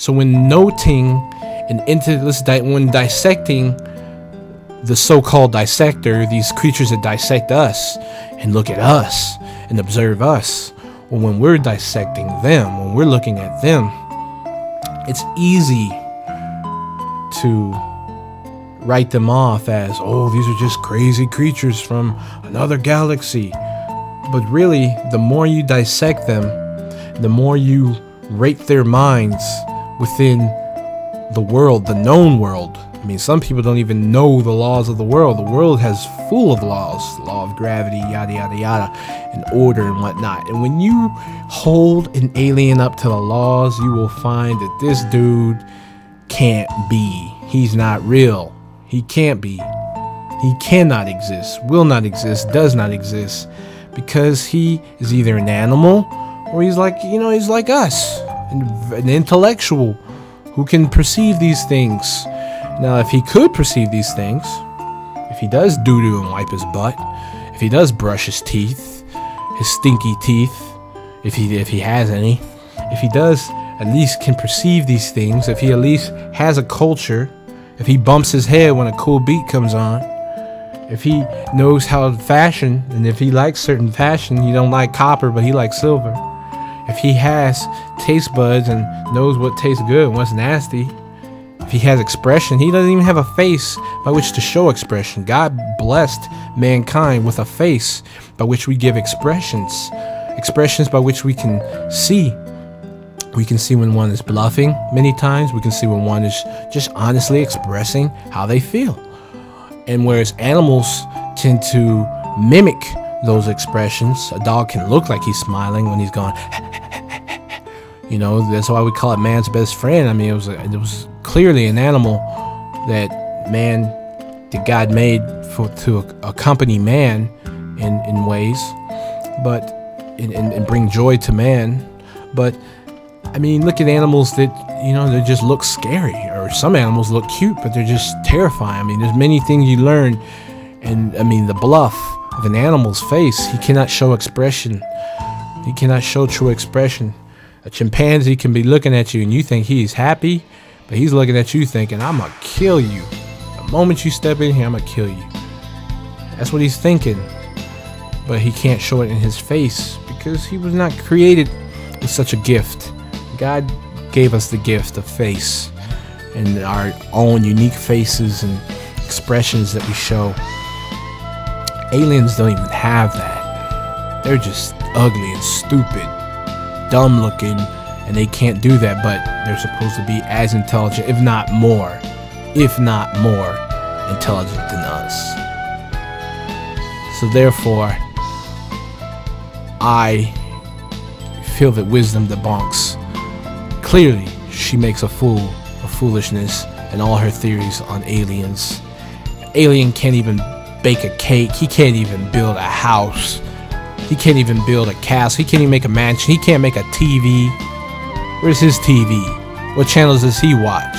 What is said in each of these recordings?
So when noting when dissecting the so-called dissector, these creatures that dissect us and look at us and observe us, or when we're dissecting them, when we're looking at them, it's easy to write them off as, oh, these are just crazy creatures from another galaxy. But really, the more you dissect them, the more you rate their minds within the world, the known world. I mean, some people don't even know the laws of the world. The world has full of laws, law of gravity, yada, yada, yada, and order and whatnot. And when you hold an alien up to the laws, you will find that this dude can't be. He's not real. He can't be. He cannot exist, will not exist, does not exist, because he is either an animal or he's like, he's like us, an intellectual who can perceive these things. Now, if he could perceive these things, if he does doo-doo and wipe his butt, if he does brush his teeth, his stinky teeth, if he has any, if he does at least can perceive these things, if he at least has a culture, if he bumps his head when a cool beat comes on, if he knows how to fashion, and if he likes certain fashion, he don't like copper, but he likes silver. If he has taste buds and knows what tastes good and what's nasty, if he has expression, he doesn't even have a face by which to show expression. God blessed mankind with a face by which we give expressions by which we can see. We can see when one is bluffing many times. We can see when one is just honestly expressing how they feel. And whereas animals tend to mimic those expressions, a dog can look like he's smiling when he's going, that's why we call it man's best friend. I mean, it was clearly an animal that God made to accompany man in ways, but and bring joy to man. But I mean, look at animals that, they just look scary, or some animals look cute, but they're just terrifying. I mean, there's many things you learn, and I mean, the bluff of an animal's face, he cannot show expression. He cannot show true expression. A chimpanzee can be looking at you and you think he's happy, but he's looking at you thinking, I'm gonna kill you. The moment you step in here, I'm gonna kill you. That's what he's thinking, but he can't show it in his face because he was not created with such a gift. God gave us the gift of face and our own unique faces and expressions that we show. Aliens don't even have that. They're just ugly and stupid, dumb looking, and they can't do that, but they're supposed to be as intelligent, if not more intelligent than us. So therefore, I feel that Wisdom Debunks, clearly she makes a fool of foolishness and all her theories on aliens. An alien can't even bake a cake. He can't even build a house. He can't even build a castle. He can't even make a mansion. He can't make a TV. Where's his TV? What channels does he watch?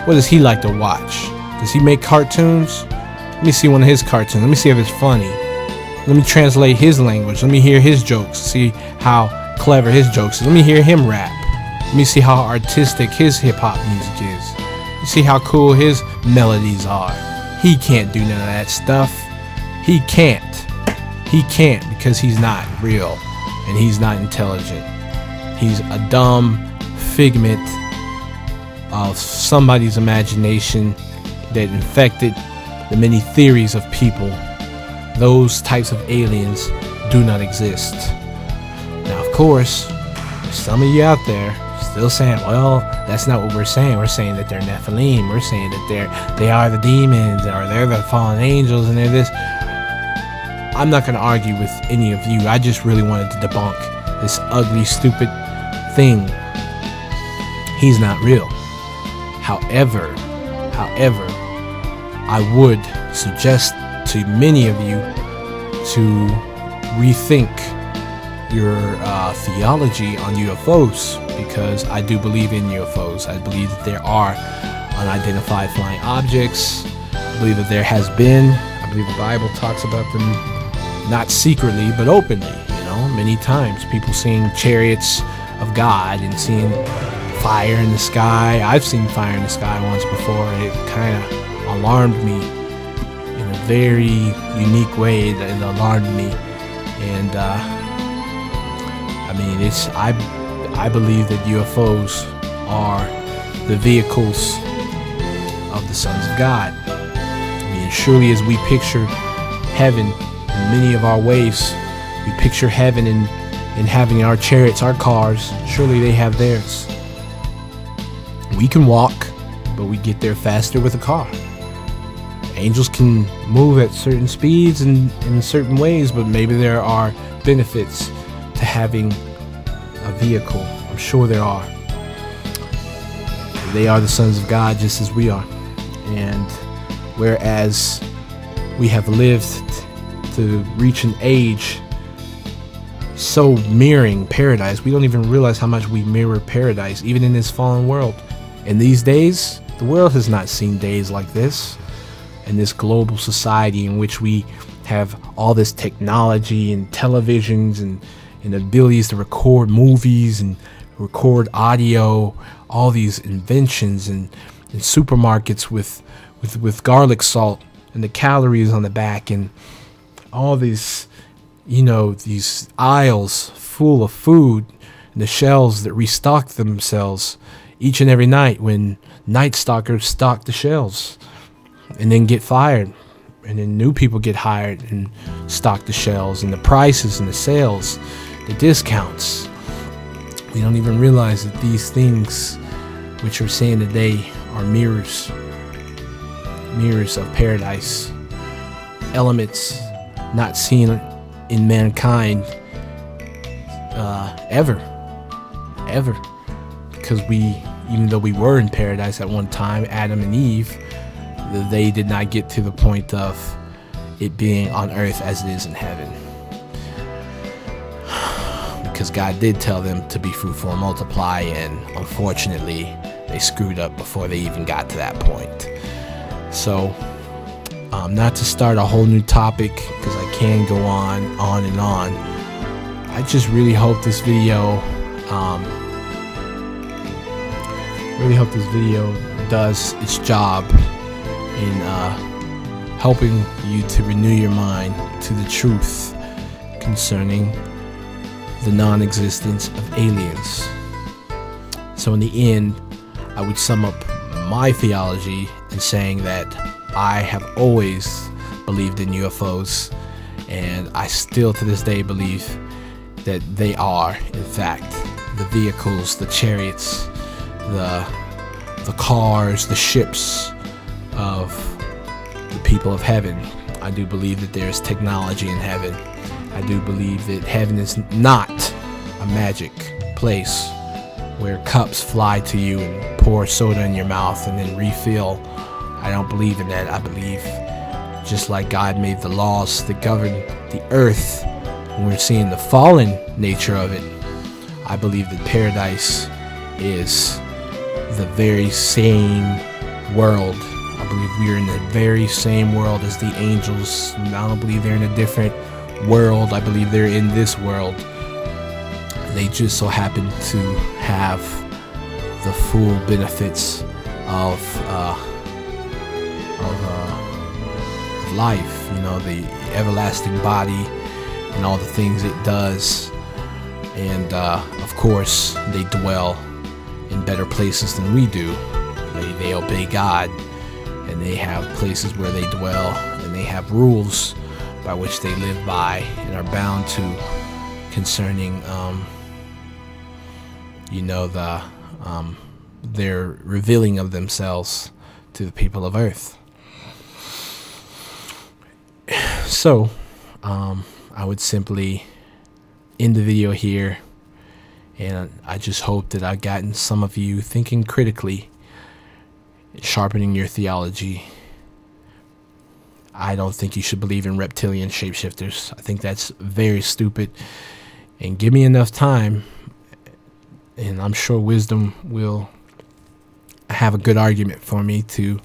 What does he like to watch? Does he make cartoons? Let me see one of his cartoons. Let me see if it's funny. Let me translate his language. Let me hear his jokes. See how clever his jokes is. Let me hear him rap. Let me see how artistic his hip-hop music is. You see how cool his melodies are. He can't do none of that stuff. He can't. He can't, because he's not real and he's not intelligent. He's a dumb figment of somebody's imagination that infected the many theories of people. Those types of aliens do not exist. Now, of course, there's some of you out there still saying, well, that's not what we're saying. We're saying that they're Nephilim. We're saying that they are the demons, or they're the fallen angels, and they're this. I'm not going to argue with any of you. I just really wanted to debunk this ugly, stupid thing. He's not real. However, I would suggest to many of you to rethink your theology on UFOs, because I do believe in UFOs. I believe that there are unidentified flying objects. I believe that there has been. I believe the Bible talks about them not secretly but openly. Many times people seeing chariots of God and seeing fire in the sky. I've seen fire in the sky once before, and it kind of alarmed me in a very unique way. It alarmed me, and I mean, I believe that UFOs are the vehicles of the sons of God. I mean, surely as we picture heaven in many of our ways, we picture heaven in having our chariots, our cars, surely they have theirs. We can walk, but we get there faster with a car. Angels can move at certain speeds and in certain ways, but maybe there are benefits to having a vehicle. I'm sure there are. They are the sons of God just as we are. And whereas we have lived to reach an age so mirroring paradise, we don't even realize how much we mirror paradise, even in this fallen world. In these days, the world has not seen days like this. In this global society in which we have all this technology and televisions and abilities to record movies and record audio, all these inventions and supermarkets with garlic salt and the calories on the back, and all these, you know, these aisles full of food, and the shelves that restock themselves each and every night when night stalkers stock the shelves and then get fired, and then new people get hired and stock the shelves, and the prices and the sales, the discounts. We don't even realize that these things which we're seeing today are mirrors of paradise, elements not seen in mankind ever, because even though we were in paradise at one time, Adam and Eve, they did not get to the point of it being on earth as it is in heaven, because God did tell them to be fruitful and multiply, and unfortunately they screwed up before they even got to that point. So not to start a whole new topic, because I can go on and on, I just really hope this video does its job in helping you to renew your mind to the truth concerning the non-existence of aliens. So in the end, I would sum up my theology in saying that I have always believed in UFOs, and I still to this day believe that they are in fact the vehicles, the chariots, the cars, the ships of the people of heaven. I do believe that there is technology in heaven. I do believe that heaven is not a magic place where cups fly to you and pour soda in your mouth and then refill. I don't believe in that. I believe just like God made the laws that govern the earth, and we're seeing the fallen nature of it, I believe that paradise is the very same world. I believe we are in the very same world as the angels. I don't believe they're in a different world. I believe they're in this world. They just so happen to have the full benefits of life, you know, the everlasting body and all the things it does, and of course they dwell in better places than we do. They obey God, and they have places where they dwell, and they have rules by which they live by and are bound to concerning you know, their revealing of themselves to the people of earth. So I would simply end the video here, and I just hope that I've gotten some of you thinking critically, sharpening your theology. I don't think you should believe in reptilian shapeshifters. I think that's very stupid. And give me enough time, and I'm sure wisdom will have a good argument for me to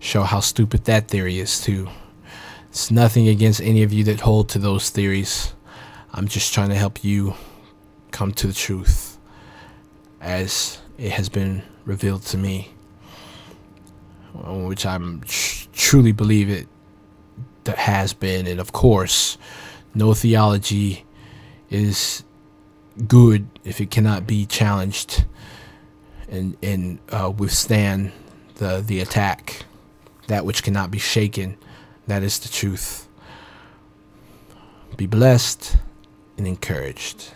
show how stupid that theory is too. It's nothing against any of you that hold to those theories. I'm just trying to help you come to the truth as it has been revealed to me, which I'm truly believe it that has been. And of course, no theology is good if it cannot be challenged and withstand the attack. That which cannot be shaken, that is the truth. Be blessed and encouraged.